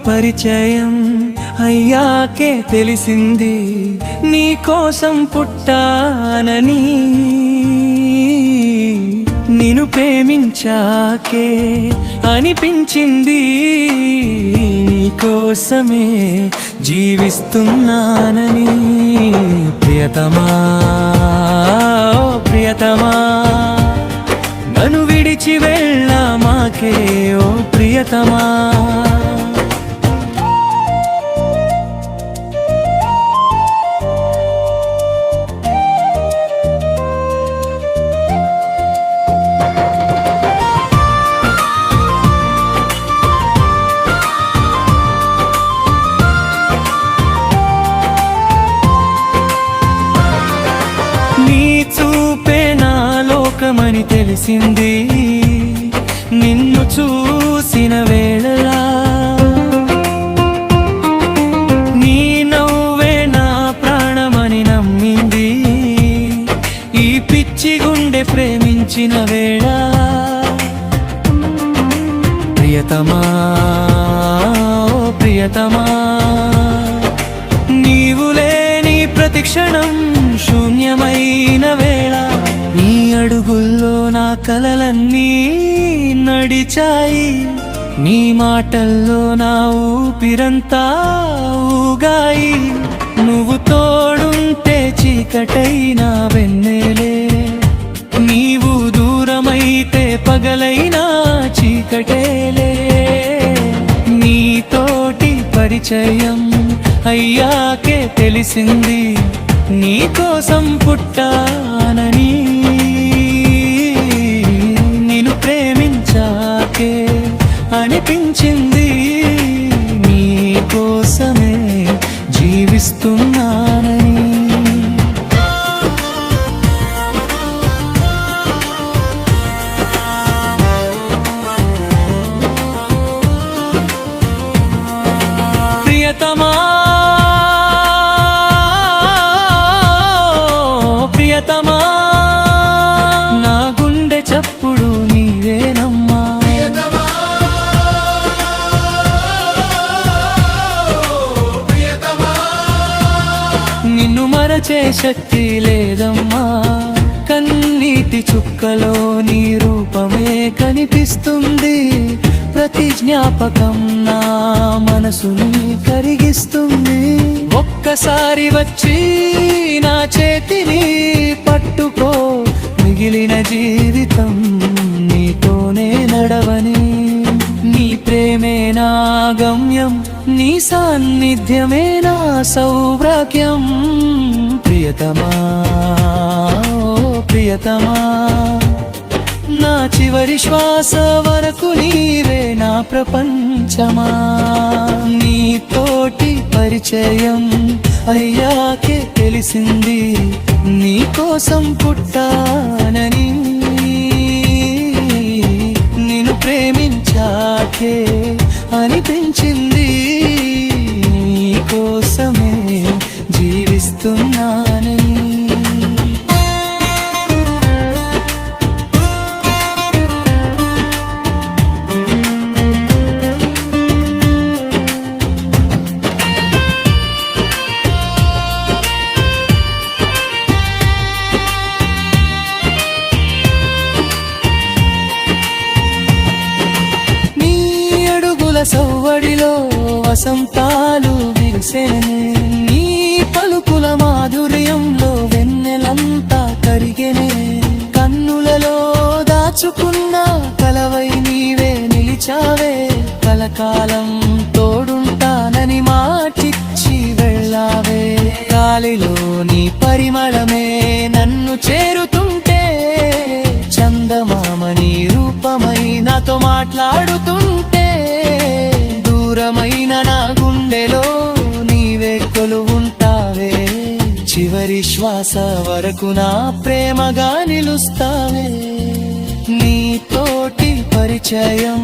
పరిచయం అయ్యాకే తెలిసింది నీ కోసం పుట్టానని నిన్ను ప్రేమించాకే అనిపించింది నీ కోసమే జీవిస్తున్నానని ప్రియతమా ఓ ప్రియతమా నన్ను విడిచి వెళ్ళమాకే ఓ ప్రియతమా మని తెలిసింది నిన్ను చూసిన వేళలా నీ నవ్వే నా ప్రాణమని నమ్మింది ఈ పిచ్చి గుండె ప్రేమించిన వేళ ప్రియతమా ఓ ప్రియతమా నీవు లేని ప్రతిక్షణం శూన్యమైన వేళ నీ అడుగుల్లో నా కలలన్నీ నడిచాయి నీ మాటల్లో నా ఊపిరంతా ఊగాయి నువ్వు తోడుంటే చీకటైనా వెన్నెలే నీవు దూరమైతే పగలైనా చీకటేలే నీతోటి పరిచయం అయ్యాకే తెలిసింది నీ కోసం పుట్టానని నిన్ను ప్రేమించాకే అనిపించింది నీ కోసమే జీవిస్తున్నానని ప్రియతమా ప్రియతమా నా గుండె చప్పుడు నీవేనమ్మా నిన్ను మరచే శక్తి లేదమ్మా కన్నీటి చుక్కలో నీ రూపమే కనిపిస్తుంది ప్రతి జ్ఞాపకం నా మనసుని కరిగిస్తుంది ఒక్కసారి వచ్చి నా చేతిని పట్టుకో మిగిలిన జీవితం నీతోనే నడవని నీ ప్రేమే నా గమ్యం నీ సాన్నిధ్యమే నా సౌభాగ్యం ప్రియతమా ఓ ప్రియతమా నా చివరి శ్వాస వరకు నీవే నా ప్రపంచమా నీతోటి పరిచయం అయ్యాకే తెలిసింది నీ కోసం పుట్టానని నిన్ను ప్రేమించాకే అనిపించింది నీ కోసమే జీవిస్తున్నానని సవ్వడిలో వసంతాలు విరిసెనే నీ పలుకుల మాధుర్యంలో వెన్నెలంతా కరిగెనే కన్నులలో దాచుకున్న కలవై నీవే నిలిచావే కలకాలం తోడుంటానని మాటిచ్చి వెళ్ళావే గాలిలో నీ పరిమళమే నన్ను చేరుతుంటే చందమామ నీ రూపమై నాతో మాట్లాడుతుంటే దూరమైన నా గుండెలో నీవే కొలువుంటావే చివరి శ్వాస వరకు నా ప్రేమగా నిలుస్తావే నీతోటి పరిచయం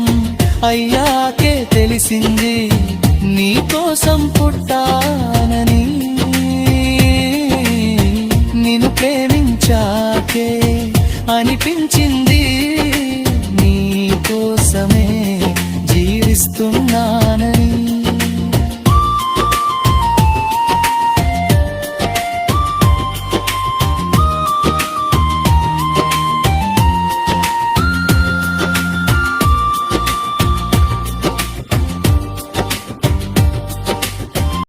అయ్యాకే తెలిసింది నీ కోసం పుట్టానని నిన్ను ప్రేమించాకే అనిపించింది